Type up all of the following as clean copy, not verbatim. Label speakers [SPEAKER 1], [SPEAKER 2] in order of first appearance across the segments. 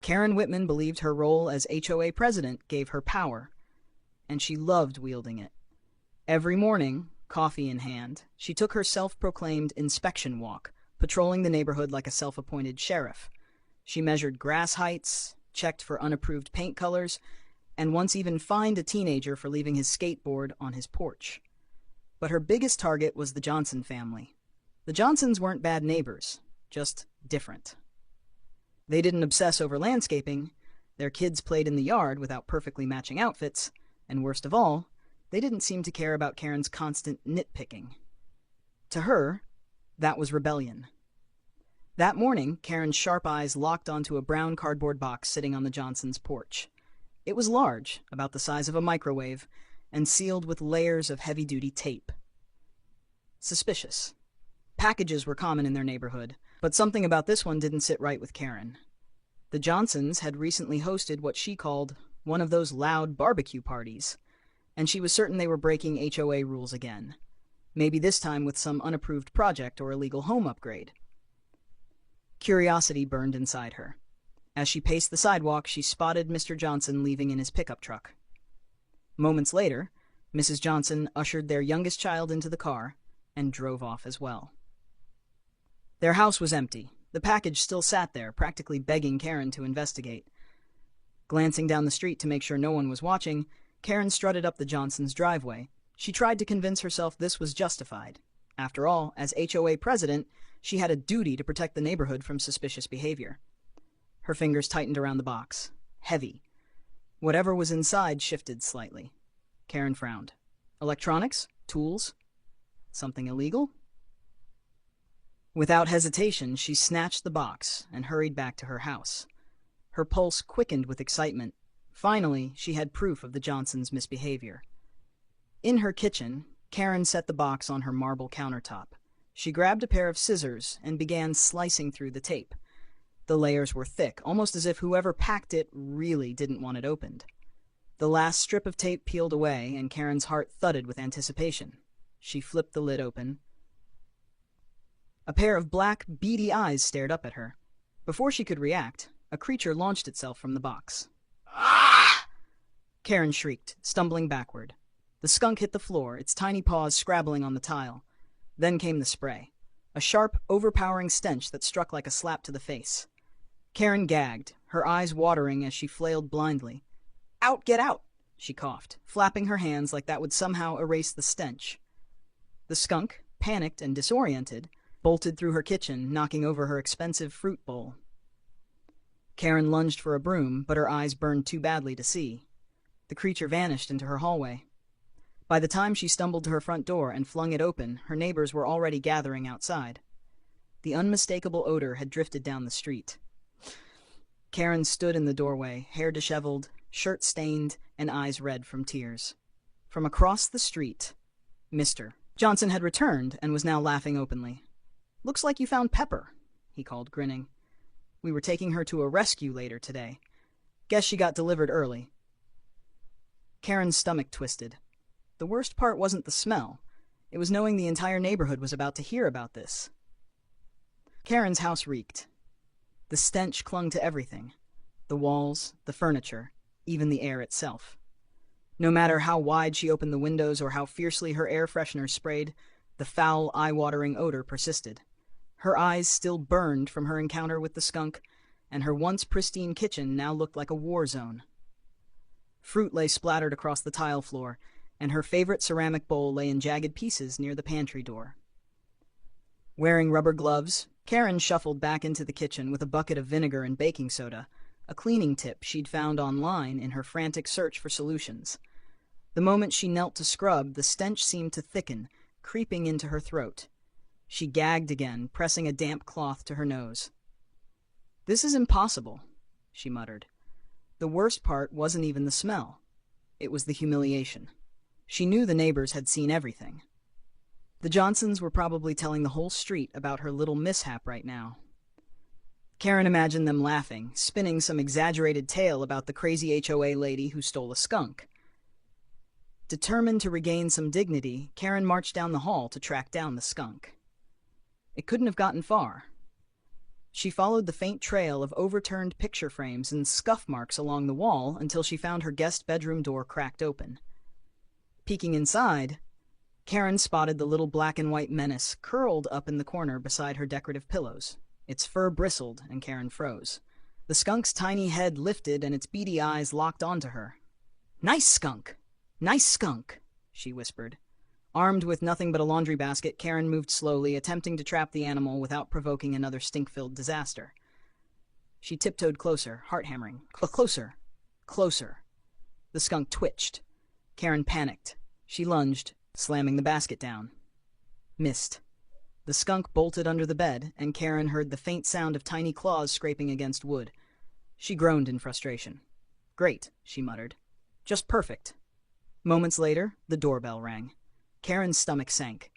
[SPEAKER 1] Karen Whitman believed her role as HOA president gave her power, and she loved wielding it. Every morning, coffee in hand, she took her self-proclaimed inspection walk, patrolling the neighborhood like a self-appointed sheriff. She measured grass heights, checked for unapproved paint colors, and once even fined a teenager for leaving his skateboard on his porch. But her biggest target was the Johnson family. The Johnsons weren't bad neighbors, just different. They didn't obsess over landscaping, their kids played in the yard without perfectly matching outfits, and worst of all, they didn't seem to care about Karen's constant nitpicking. To her, that was rebellion. That morning, Karen's sharp eyes locked onto a brown cardboard box sitting on the Johnsons' porch. It was large, about the size of a microwave, and sealed with layers of heavy-duty tape. Suspicious. Packages were common in their neighborhood, but something about this one didn't sit right with Karen. The Johnsons had recently hosted what she called one of those loud barbecue parties, and she was certain they were breaking HOA rules again. Maybe this time with some unapproved project or illegal home upgrade. Curiosity burned inside her. As she paced the sidewalk, she spotted Mr. Johnson leaving in his pickup truck. Moments later, Mrs. Johnson ushered their youngest child into the car and drove off as well. Their house was empty. The package still sat there, practically begging Karen to investigate. Glancing down the street to make sure no one was watching, Karen strutted up the Johnsons' driveway. She tried to convince herself this was justified. After all, as HOA president, she had a duty to protect the neighborhood from suspicious behavior. Her fingers tightened around the box. Heavy. Whatever was inside shifted slightly. Karen frowned. Electronics? Tools? Something illegal? Without hesitation, she snatched the box and hurried back to her house. Her pulse quickened with excitement. Finally, she had proof of the Johnsons' misbehavior. In her kitchen, Karen set the box on her marble countertop. She grabbed a pair of scissors and began slicing through the tape. The layers were thick, almost as if whoever packed it really didn't want it opened. The last strip of tape peeled away, and Karen's heart thudded with anticipation. She flipped the lid open. A pair of black, beady eyes stared up at her. Before she could react, a creature launched itself from the box. Ah! Karen shrieked, stumbling backward. The skunk hit the floor, its tiny paws scrabbling on the tile. Then came the spray, a sharp, overpowering stench that struck like a slap to the face. Karen gagged, her eyes watering as she flailed blindly. "Out, get out!" she coughed, flapping her hands like that would somehow erase the stench. The skunk, panicked and disoriented, bolted through her kitchen, knocking over her expensive fruit bowl. Karen lunged for a broom, but her eyes burned too badly to see. The creature vanished into her hallway. By the time she stumbled to her front door and flung it open, her neighbors were already gathering outside. The unmistakable odor had drifted down the street. Karen stood in the doorway, hair disheveled, shirt stained, and eyes red from tears. From across the street, Mr. Johnson had returned and was now laughing openly. "Looks like you found Pepper," he called, grinning. "We were taking her to a rescue later today. Guess she got delivered early." Karen's stomach twisted. The worst part wasn't the smell. It was knowing the entire neighborhood was about to hear about this. Karen's house reeked. The stench clung to everything. The walls, the furniture, even the air itself. No matter how wide she opened the windows or how fiercely her air freshener sprayed, the foul, eye-watering odor persisted. Her eyes still burned from her encounter with the skunk, and her once pristine kitchen now looked like a war zone. Fruit lay splattered across the tile floor, and her favorite ceramic bowl lay in jagged pieces near the pantry door. Wearing rubber gloves, Karen shuffled back into the kitchen with a bucket of vinegar and baking soda, a cleaning tip she'd found online in her frantic search for solutions. The moment she knelt to scrub, the stench seemed to thicken, creeping into her throat. She gagged again, pressing a damp cloth to her nose. "This is impossible," she muttered. The worst part wasn't even the smell. It was the humiliation. She knew the neighbors had seen everything. The Johnsons were probably telling the whole street about her little mishap right now. Karen imagined them laughing, spinning some exaggerated tale about the crazy HOA lady who stole a skunk. Determined to regain some dignity, Karen marched down the hall to track down the skunk. It couldn't have gotten far. She followed the faint trail of overturned picture frames and scuff marks along the wall until she found her guest bedroom door cracked open. Peeking inside, Karen spotted the little black and white menace curled up in the corner beside her decorative pillows. Its fur bristled, and Karen froze. The skunk's tiny head lifted and its beady eyes locked onto her. "Nice skunk! Nice skunk!" she whispered. Armed with nothing but a laundry basket, Karen moved slowly, attempting to trap the animal without provoking another stink-filled disaster. She tiptoed closer, heart-hammering. Closer! Closer! The skunk twitched. Karen panicked. She lunged, slamming the basket down. Missed. The skunk bolted under the bed, and Karen heard the faint sound of tiny claws scraping against wood. She groaned in frustration. "Great," she muttered. "Just perfect." Moments later, the doorbell rang. Karen's stomach sank.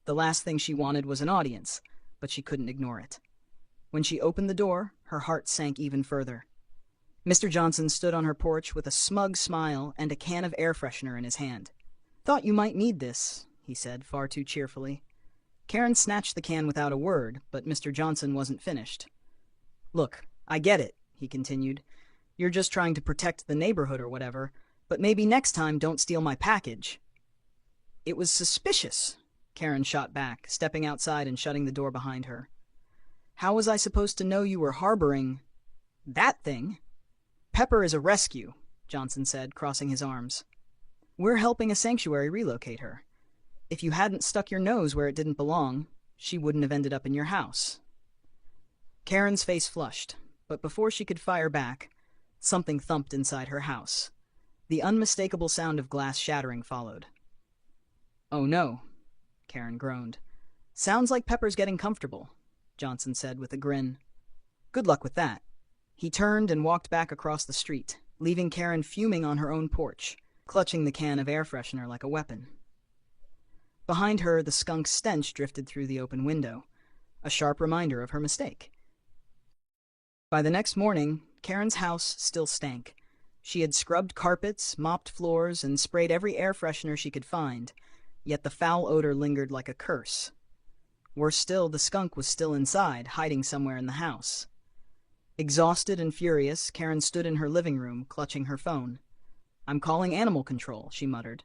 [SPEAKER 1] The last thing she wanted was an audience, but she couldn't ignore it. When she opened the door, her heart sank even further. Mr. Johnson stood on her porch with a smug smile and a can of air freshener in his hand. "Thought you might need this," he said, far too cheerfully. Karen snatched the can without a word, but Mr. Johnson wasn't finished. "Look, I get it," he continued. "You're just trying to protect the neighborhood or whatever, but maybe next time don't steal my package." "It was suspicious," Karen shot back, stepping outside and shutting the door behind her. "How was I supposed to know you were harboring that thing?" "Pepper is a rescue," Johnson said, crossing his arms. "We're helping a sanctuary relocate her. If you hadn't stuck your nose where it didn't belong, she wouldn't have ended up in your house." Karen's face flushed, but before she could fire back, something thumped inside her house. The unmistakable sound of glass shattering followed. "Oh no," Karen groaned. "Sounds like Pepper's getting comfortable," Johnson said with a grin. "Good luck with that." He turned and walked back across the street, leaving Karen fuming on her own porch, clutching the can of air freshener like a weapon. Behind her, the skunk's stench drifted through the open window, a sharp reminder of her mistake. By the next morning, Karen's house still stank. She had scrubbed carpets, mopped floors, and sprayed every air freshener she could find, yet the foul odor lingered like a curse. Worse still, the skunk was still inside, hiding somewhere in the house. Exhausted and furious, Karen stood in her living room, clutching her phone. "I'm calling animal control," she muttered.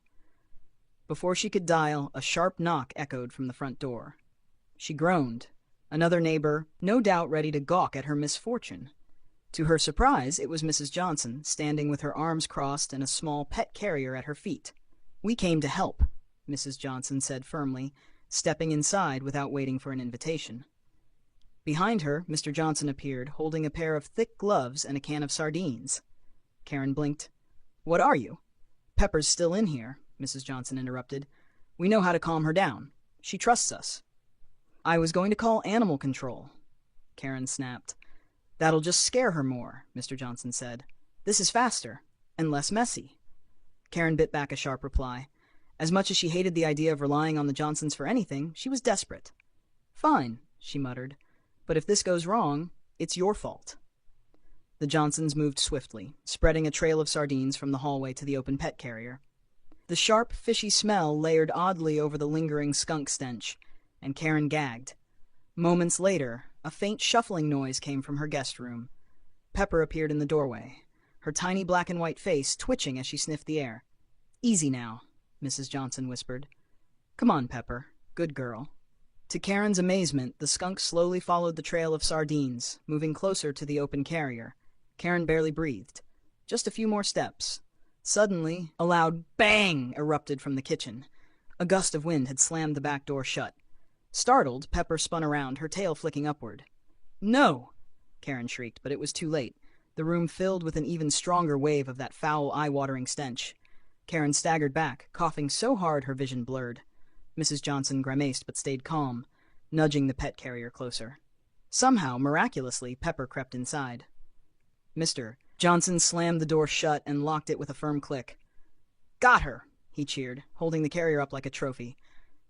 [SPEAKER 1] Before she could dial, a sharp knock echoed from the front door. She groaned. Another neighbor, no doubt ready to gawk at her misfortune. To her surprise, it was Mrs. Johnson, standing with her arms crossed and a small pet carrier at her feet. "We came to help," Mrs. Johnson said firmly, stepping inside without waiting for an invitation. Behind her, Mr. Johnson appeared, holding a pair of thick gloves and a can of sardines. Karen blinked. "What are you?" "Pepper's still in here," Mrs. Johnson interrupted. "We know how to calm her down. She trusts us." "I was going to call animal control," Karen snapped. "That'll just scare her more," Mr. Johnson said. "This is faster and less messy." Karen bit back a sharp reply. As much as she hated the idea of relying on the Johnsons for anything, she was desperate. "Fine," she muttered. "But if this goes wrong, it's your fault." The Johnsons moved swiftly, spreading a trail of sardines from the hallway to the open pet carrier. The sharp, fishy smell layered oddly over the lingering skunk stench, and Karen gagged. Moments later, a faint shuffling noise came from her guest room. Pepper appeared in the doorway, her tiny black and white face twitching as she sniffed the air. "Easy now," Mrs. Johnson whispered. "Come on, Pepper. Good girl." To Karen's amazement, the skunk slowly followed the trail of sardines, moving closer to the open carrier. Karen barely breathed. Just a few more steps. Suddenly, a loud bang erupted from the kitchen. A gust of wind had slammed the back door shut. Startled, Pepper spun around, her tail flicking upward. "No!" Karen shrieked, but it was too late. The room filled with an even stronger wave of that foul, eye-watering stench. Karen staggered back, coughing so hard her vision blurred. Mrs. Johnson grimaced but stayed calm, nudging the pet carrier closer. Somehow, miraculously, Pepper crept inside. Mr. Johnson slammed the door shut and locked it with a firm click. "Got her!" he cheered, holding the carrier up like a trophy.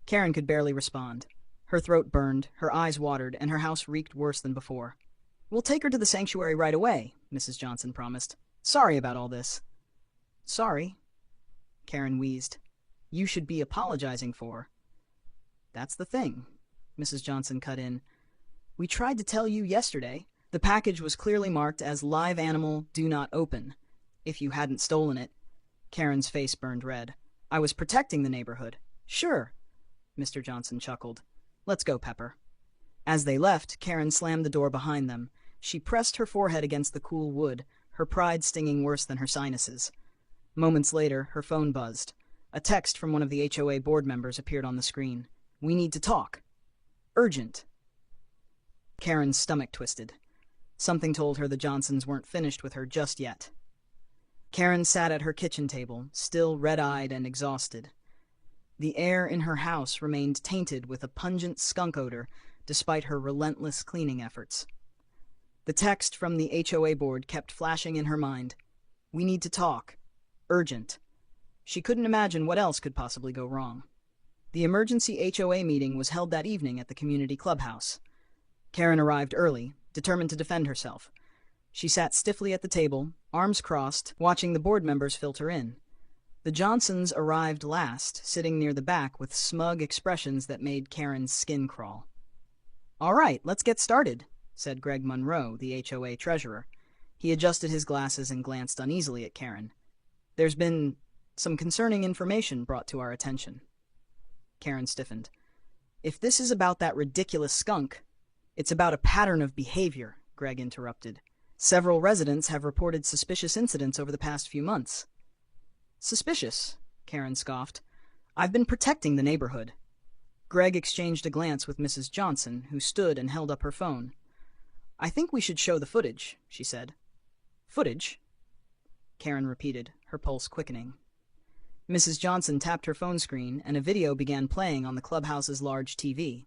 [SPEAKER 1] Karen could barely respond. Her throat burned, her eyes watered, and her house reeked worse than before. "We'll take her to the sanctuary right away," Mrs. Johnson promised. "Sorry about all this." "Sorry," Karen wheezed. "You should be apologizing for." "That's the thing," Mrs. Johnson cut in. We tried to tell you yesterday. The package was clearly marked as live animal, do not open. If you hadn't stolen it. Karen's face burned red. I was protecting the neighborhood. Sure, Mr. Johnson chuckled. Let's go, Pepper. As they left, Karen slammed the door behind them. She pressed her forehead against the cool wood, her pride stinging worse than her sinuses. Moments later, her phone buzzed. A text from one of the HOA board members appeared on the screen. We need to talk. Urgent. Karen's stomach twisted. Something told her the Johnsons weren't finished with her just yet. Karen sat at her kitchen table, still red-eyed and exhausted. The air in her house remained tainted with a pungent skunk odor despite her relentless cleaning efforts. The text from the HOA board kept flashing in her mind. We need to talk. Urgent. She couldn't imagine what else could possibly go wrong. The emergency HOA meeting was held that evening at the community clubhouse. Karen arrived early, determined to defend herself. She sat stiffly at the table, arms crossed, watching the board members filter in. The Johnsons arrived last, sitting near the back with smug expressions that made Karen's skin crawl. All right, let's get started, said Greg Monroe, the HOA treasurer. He adjusted his glasses and glanced uneasily at Karen. There's been some concerning information brought to our attention. Karen stiffened. If this is about that ridiculous skunk, it's about a pattern of behavior, Greg interrupted. Several residents have reported suspicious incidents over the past few months. Suspicious, Karen scoffed. I've been protecting the neighborhood. Greg exchanged a glance with Mrs. Johnson, who stood and held up her phone. I think we should show the footage, she said. Footage? Karen repeated, her pulse quickening. Mrs. Johnson tapped her phone screen, and a video began playing on the clubhouse's large TV.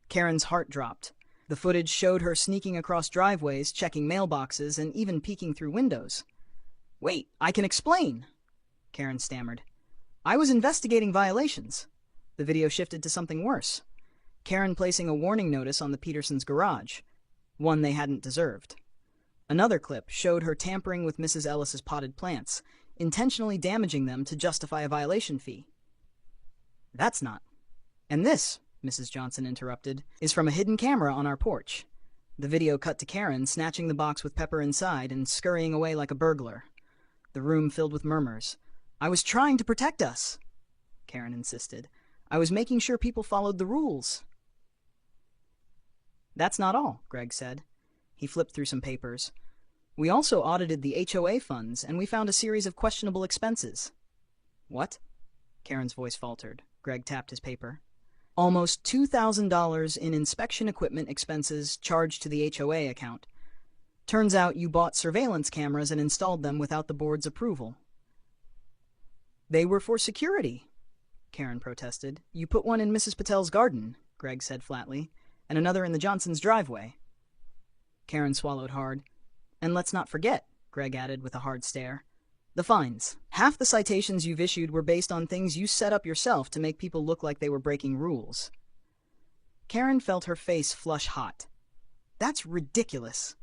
[SPEAKER 1] Karen's heart dropped. The footage showed her sneaking across driveways, checking mailboxes, and even peeking through windows. Wait, I can explain, Karen stammered. I was investigating violations. The video shifted to something worse. Karen placing a warning notice on the Petersons' garage, one they hadn't deserved. Another clip showed her tampering with Mrs. Ellis's potted plants, intentionally damaging them to justify a violation fee. That's not. And this, Mrs. Johnson interrupted, is from a hidden camera on our porch. The video cut to Karen snatching the box with Pepper inside and scurrying away like a burglar. The room filled with murmurs. I was trying to protect us, Karen insisted. I was making sure people followed the rules. That's not all, Greg said. He flipped through some papers. We also audited the HOA funds, and we found a series of questionable expenses. What? Karen's voice faltered. Greg tapped his paper. Almost $2,000 in inspection equipment expenses charged to the HOA account. Turns out you bought surveillance cameras and installed them without the board's approval. They were for security, Karen protested. You put one in Mrs. Patel's garden, Greg said flatly, and another in the Johnsons' driveway. Karen swallowed hard. And let's not forget, Greg added with a hard stare, the fines. Half the citations you've issued were based on things you set up yourself to make people look like they were breaking rules. Karen felt her face flush hot. That's ridiculous.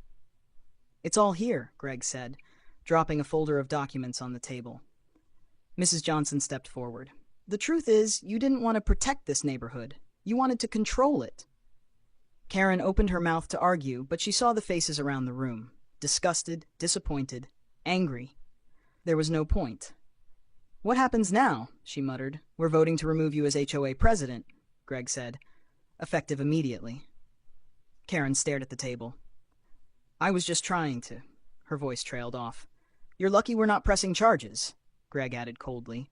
[SPEAKER 1] It's all here, Greg said, dropping a folder of documents on the table. Mrs. Johnson stepped forward. The truth is, you didn't want to protect this neighborhood. You wanted to control it. Karen opened her mouth to argue, but she saw the faces around the room. Disgusted, disappointed, angry. There was no point. What happens now? She muttered. We're voting to remove you as HOA president, Greg said, effective immediately. Karen stared at the table. I was just trying to. Her voice trailed off. You're lucky we're not pressing charges, Greg added coldly.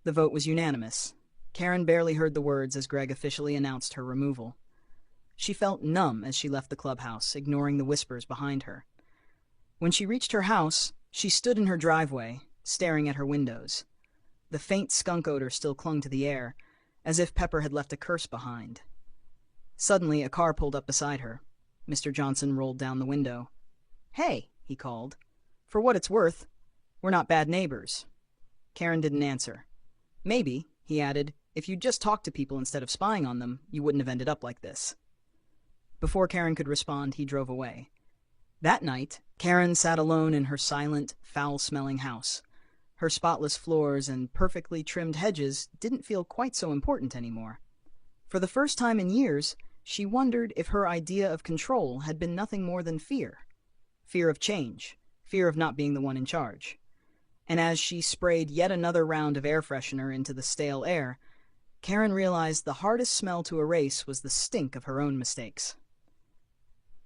[SPEAKER 1] The vote was unanimous. Karen barely heard the words as Greg officially announced her removal. She felt numb as she left the clubhouse, ignoring the whispers behind her. When she reached her house, she stood in her driveway, staring at her windows. The faint skunk odor still clung to the air, as if Pepper had left a curse behind. Suddenly, a car pulled up beside her. Mr. Johnson rolled down the window. Hey, he called. For what it's worth, we're not bad neighbors. Karen didn't answer. Maybe, he added, if you'd just talked to people instead of spying on them, you wouldn't have ended up like this. Before Karen could respond, he drove away. That night, Karen sat alone in her silent, foul-smelling house. Her spotless floors and perfectly trimmed hedges didn't feel quite so important anymore. For the first time in years, She wondered if her idea of control had been nothing more than fear. Fear of change, fear of not being the one in charge. And as she sprayed yet another round of air freshener into the stale air, Karen realized the hardest smell to erase was the stink of her own mistakes.